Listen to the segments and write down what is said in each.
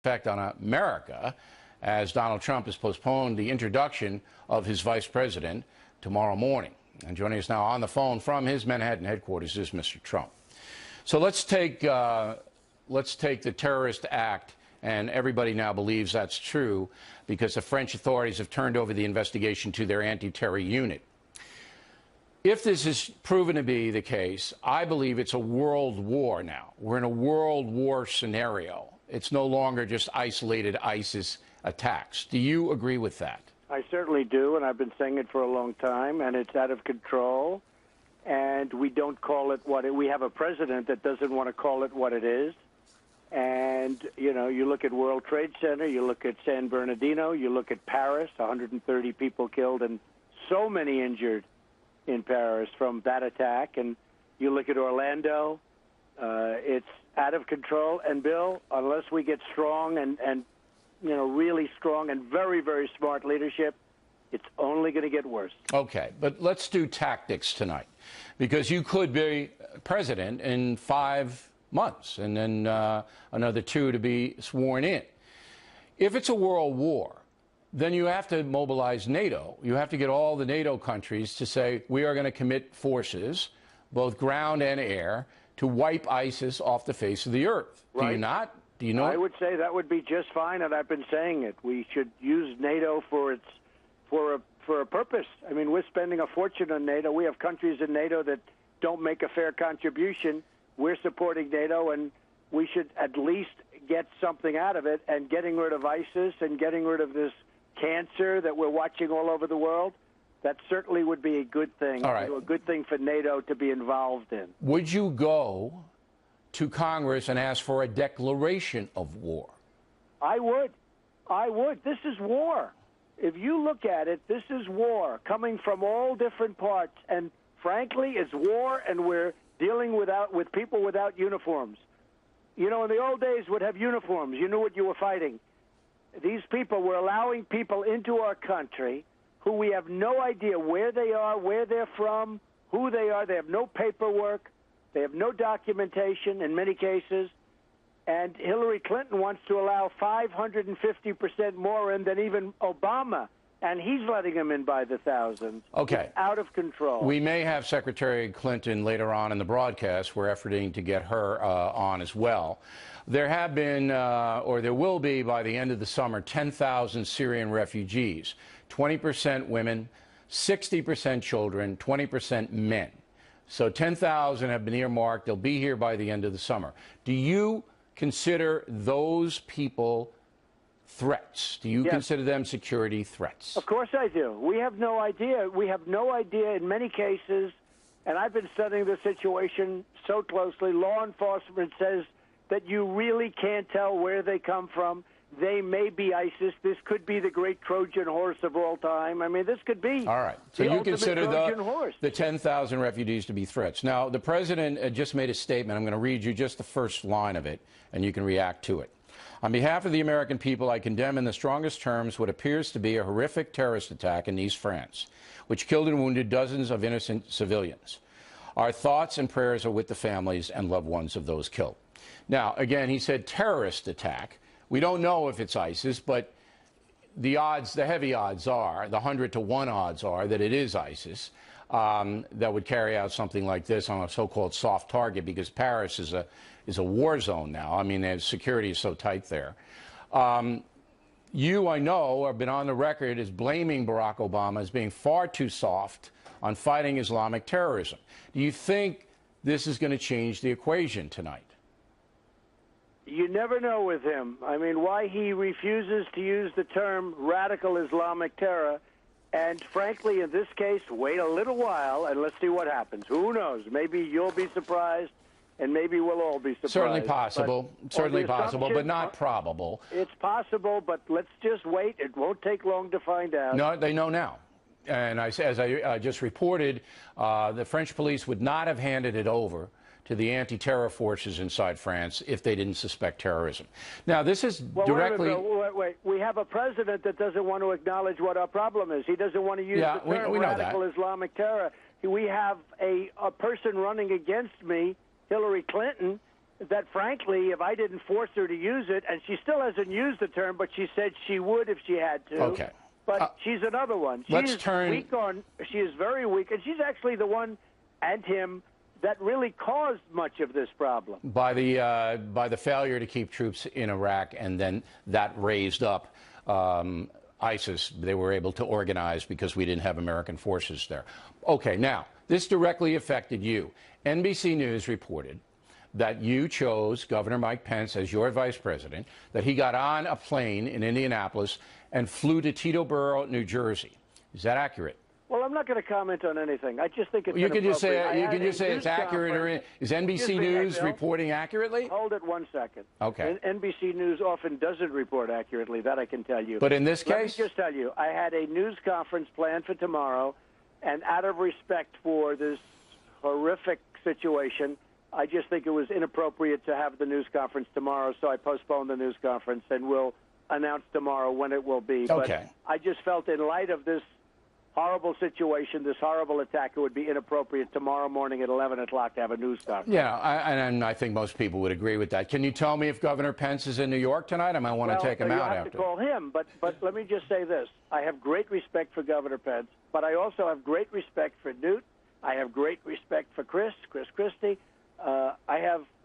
effect on America, as Donald Trump has postponed the introduction of his vice president tomorrow morning. And joining us now on the phone from his Manhattan headquarters is Mr. Trump. So let's take the terrorist act, and everybody now believes that's true because the French authorities have turned over the investigation to their anti-terror unit. If this is proven to be the case, I believe it's a world war now. We're in a world war scenario. It's no longer just isolated ISIS attacks. Do you agree with that? I certainly do, and I've been saying it for a long time, and it's out of control, and we don't call it what we have a president that doesn't want to call it what it is. And, you know, you look at World Trade Center, you look at San Bernardino, you look at Paris, 130 people killed and so many injured in Paris from that attack, and you look at Orlando, it's out of control. And, Bill, unless we get strong and you know, really strong and very, very smart leadership, it's only going to get worse. Okay, but let's do tactics tonight, because you could be president in 5 months and then another 2 to be sworn in. If it's a world war, then you have to mobilize NATO. You have to get all the NATO countries to say, we are going to commit forces, both ground and air, to wipe ISIS off the face of the earth. Right. Do you not? Do you know? I would say that would be just fine, and I've been saying it. We should use NATO for a purpose. I mean, we're spending a fortune on NATO. We have countries in NATO that don't make a fair contribution. We're supporting NATO, and we should at least get something out of it. And getting rid of ISIS and getting rid of this cancer that we're watching all over the world, that certainly would be a good thing. All right. A good thing for NATO to be involved in. Would you go to Congress and ask for a declaration of war? I would. I would. This is war. If you look at it, this is war coming from all different parts. And frankly, it's war, and we're dealing with people without uniforms. You know, in the old days, would have uniforms. You knew what you were fighting. These people were allowing people into our country who we have no idea where they are, where they're from, who they are. They have no paperwork. They have no documentation in many cases. And Hillary Clinton wants to allow 550% more in than even Obama. And he's letting them in by the thousands. Okay. It's out of control. We may have Secretary Clinton later on in the broadcast. We're efforting to get her on as well. There have been, or there will be by the end of the summer, 10,000 Syrian refugees, 20% women, 60% children, 20% men. So 10,000 have been earmarked. They'll be here by the end of the summer. Do you consider those people threats? Do you consider them security threats? Of course I do. We have no idea. We have no idea in many cases, and I've been studying the situation so closely. Law enforcement says that you really can't tell where they come from. They may be ISIS. This could be the great Trojan horse of all time. I mean, this could be. All right. So you consider the 10,000 refugees to be threats. Now, the president just made a statement. I'm going to read you just the first line of it, and you can react to it. On behalf of the American people, I condemn in the strongest terms what appears to be a horrific terrorist attack in Nice, France, which killed and wounded dozens of innocent civilians. Our thoughts and prayers are with the families and loved ones of those killed. Now, again, he said terrorist attack. We don't know if it's ISIS, but the odds, the heavy odds are, the 100 to 1 odds are that it is ISIS that would carry out something like this on a so-called soft target, because Paris is a war zone now. I mean, the security is so tight there. You, I know, have been on the record as blaming Barack Obama as being far too soft on fighting Islamic terrorism. Do you think this is going to change the equation tonight? You never know with him. I mean, why he refuses to use the term radical Islamic terror. And frankly, in this case, wait a little while and let's see what happens. Who knows? Maybe you'll be surprised, and maybe we'll all be surprised. Certainly possible. Certainly possible, but not probable. It's possible, but let's just wait. It won't take long to find out. No, they know now. And as I just reported, the French police would not have handed it over to the anti-terror forces inside France if they didn't suspect terrorism. Now, this is directly... Wait. We have a president that doesn't want to acknowledge what our problem is. He doesn't want to use the term radical Islamic terror. We have a person running against me, Hillary Clinton, that frankly, if I didn't force her to use it, and she still hasn't used the term, but she said she would if she had to. Okay. But she's another one. She is very weak, and she's actually the one, and him, that really caused much of this problem. By the failure to keep troops in Iraq, and then that raised up ISIS. They were able to organize because we didn't have American forces there. Okay, now, this directly affected you. NBC News reported that you chose Governor Mike Pence as your vice president, that he got on a plane in Indianapolis and flew to Teterboro, New Jersey. Is that accurate? Well, I'm not going to comment on anything. I just think it's you can just say it's accurate, or is NBC Excuse News me, reporting accurately? Hold it 1 second. Okay. NBC News often doesn't report accurately. That I can tell you. But in this case, let me just tell you, I had a news conference planned for tomorrow, and out of respect for this horrific situation, I just think it was inappropriate to have the news conference tomorrow, so I postponed the news conference, and we'll announce tomorrow when it will be. Okay. But I just felt in light of this horrible situation, this horrible attack, it would be inappropriate tomorrow morning at 11 o'clock to have a news conference. Yeah, and I think most people would agree with that. Can you tell me if Governor Pence is in New York tonight? I might want to take him out after. You have to call him, but let me just say this. I have great respect for Governor Pence, but I also have great respect for Newt. I have great respect for Chris Christie.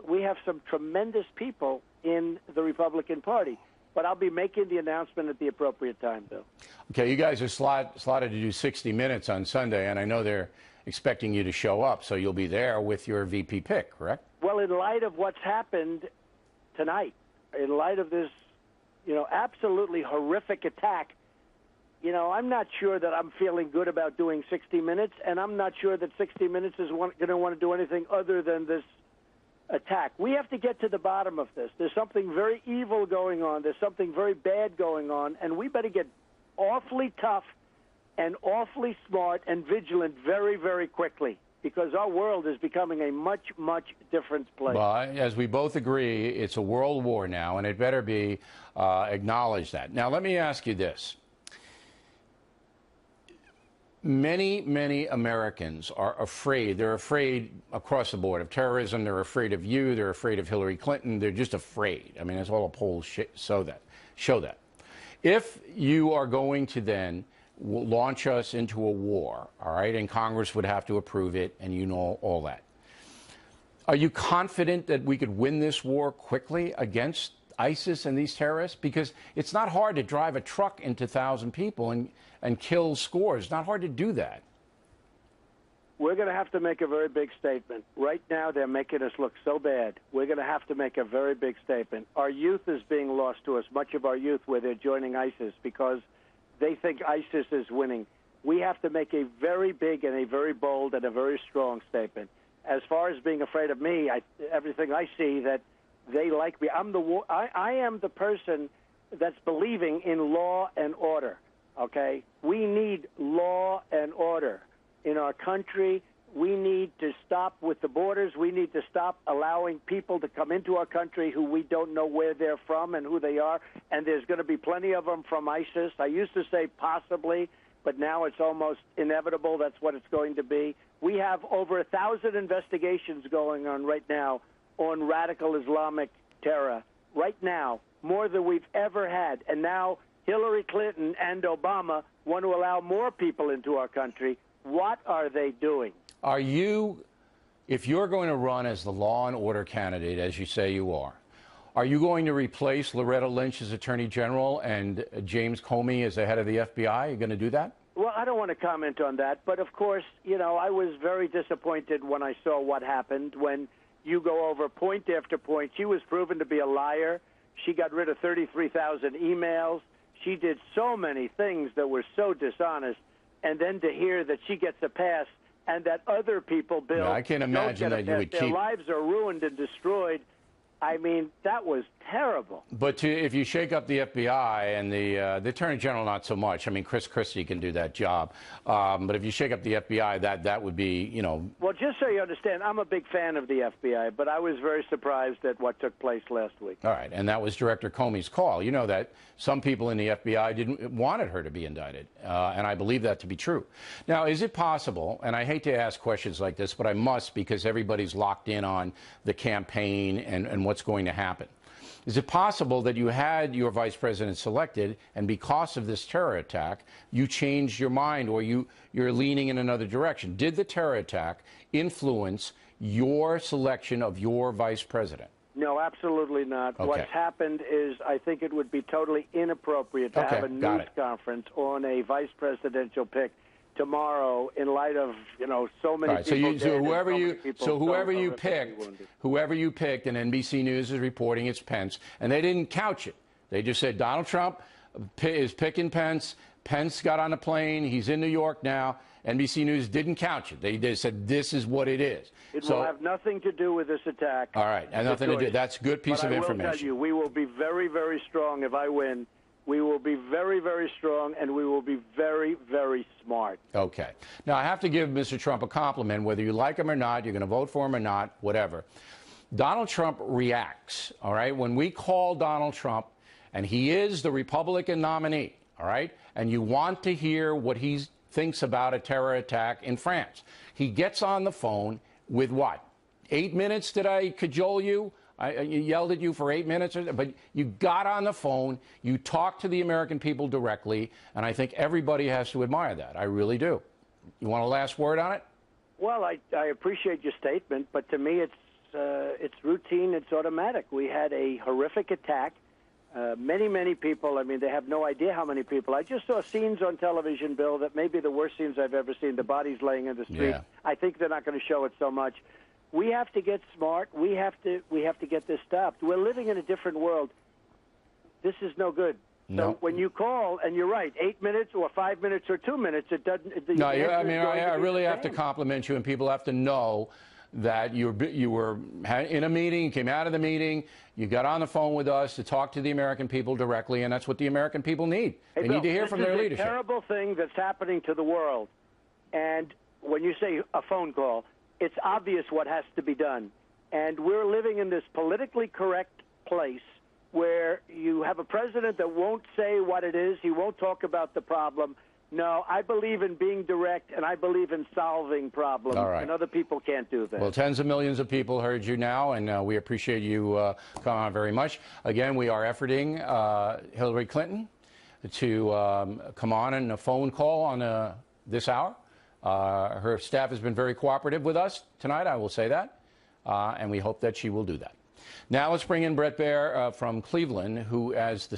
We have some tremendous people in the Republican Party, but I'll be making the announcement at the appropriate time, Bill. Okay, you guys are slotted to do 60 Minutes on Sunday, and I know they're expecting you to show up, so you'll be there with your VP pick, correct? Well, in light of what's happened tonight, in light of this, absolutely horrific attack, I'm not sure that I'm feeling good about doing 60 Minutes, and I'm not sure that 60 Minutes is going to want to do anything other than this attack. We have to get to the bottom of this. There's something very evil going on. There's something very bad going on, and we better get awfully tough and awfully smart and vigilant very, very quickly, because our world is becoming a much, much different place. Well, as we both agree, it's a world war now, and it better be acknowledged that. Now, let me ask you this. Many, many Americans are afraid. They're afraid across the board of terrorism. They're afraid of you. They're afraid of Hillary Clinton. They're just afraid. I mean, that's all the polls show that. If you are going to then launch us into a war, all right, and Congress would have to approve it, and you know all that, are you confident that we could win this war quickly against ISIS and these terrorists? Because it's not hard to drive a truck into 1,000 people and kill scores. It's not hard to do that. We're going to have to make a very big statement. Right now, they're making us look so bad. We're going to have to make a very big statement. Our youth is being lost to us, much of our youth, where they're joining ISIS because they think ISIS is winning. We have to make a very big and a very bold and a very strong statement. As far as being afraid of me, everything I see that they like me. I am the person that's believing in law and order, okay? We need law and order in our country. We need to stop with the borders. We need to stop allowing people to come into our country who we don't know where they're from and who they are, and there's going to be plenty of them from ISIS. I used to say possibly, but now it's almost inevitable that's what it's going to be. We have over 1,000 investigations going on right now on radical Islamic terror right now, more than we've ever had. And now Hillary Clinton and Obama want to allow more people into our country. What are they doing? Are you, if you're going to run as the law and order candidate, as you say you are you going to replace Loretta Lynch as Attorney General and James Comey as the head of the FBI? Are you going to do that? Well, I don't want to comment on that. But, of course, I was very disappointed when I saw what happened when you go over point after point. She was proven to be a liar. She got rid of 33,000 emails. She did so many things that were so dishonest. And then to hear that she gets a pass and that other people, Bill, I can't imagine that you would their lives are ruined and destroyed. I mean, that was terrible. But if you shake up the FBI and the Attorney General, not so much. I mean, Chris Christie can do that job. But if you shake up the FBI, that would be, you know. Well, just so you understand, I'm a big fan of the FBI, but I was very surprised at what took place last week. All right, and that was Director Comey's call. You know that some people in the FBI wanted her to be indicted, and I believe that to be true. Now, is it possible, and I hate to ask questions like this, but I must because everybody's locked in on the campaign and what's going to happen. Is it possible that you had your vice president selected, and because of this terror attack, you changed your mind or you're leaning in another direction? Did the terror attack influence your selection of your vice president? No, absolutely not. Okay. What's happened is I think it would be totally inappropriate to have a news conference on a vice presidential pick tomorrow in light of, you know, so many people. So whoever you picked, and NBC News is reporting it's Pence, and they didn't couch it. They just said Donald Trump is picking Pence. Pence got on a plane. He's in New York now. NBC News didn't couch it. They said this is what it is. It will have nothing to do with this attack. All right, and nothing to do. That's a good piece of information. I will tell you, we will be very, very strong if I win. We will be very, very strong, and we will be very, very smart. Okay. Now, I have to give Mr. Trump a compliment, whether you like him or not, you're going to vote for him or not, whatever. Donald Trump reacts, all right? When we call Donald Trump, and he is the Republican nominee, all right, and you want to hear what he thinks about a terror attack in France, he gets on the phone with what? 8 minutes, did I cajole you? I yelled at you for 8 minutes, but you got on the phone, you talked to the American people directly, and I think everybody has to admire that. I really do. You want a last word on it? Well, I appreciate your statement, but to me it's routine, it's automatic. We had a horrific attack. Many people, I mean, they have no idea how many people. I just saw scenes on television, Bill, that may be the worst scenes I've ever seen. The bodies laying in the street. Yeah. I think they're not going to show it so much. We have to get smart. We have to get this stopped. We're living in a different world. This is no good. No. So when you call, and you're right, 8 minutes or 5 minutes or 2 minutes, it doesn't. No, I mean, I really have to compliment you, and people have to know that you were in a meeting, you came out of the meeting, you got on the phone with us to talk to the American people directly, and that's what the American people need. They need to hear from their leadership. This is a terrible thing that's happening to the world, and when you say a phone call, it's obvious what has to be done. And we're living in this politically correct place where you have a president that won't say what it is. He won't talk about the problem. No, I believe in being direct, and I believe in solving problems. All right. And other people can't do that. Well, tens of millions of people heard you now, and we appreciate you coming on very much. Again, we are efforting Hillary Clinton to come on in a phone call on this hour. Her staff has been very cooperative with us tonight, I will say that, and we hope that she will do that. Now let's bring in Bret Baier from Cleveland, who, as the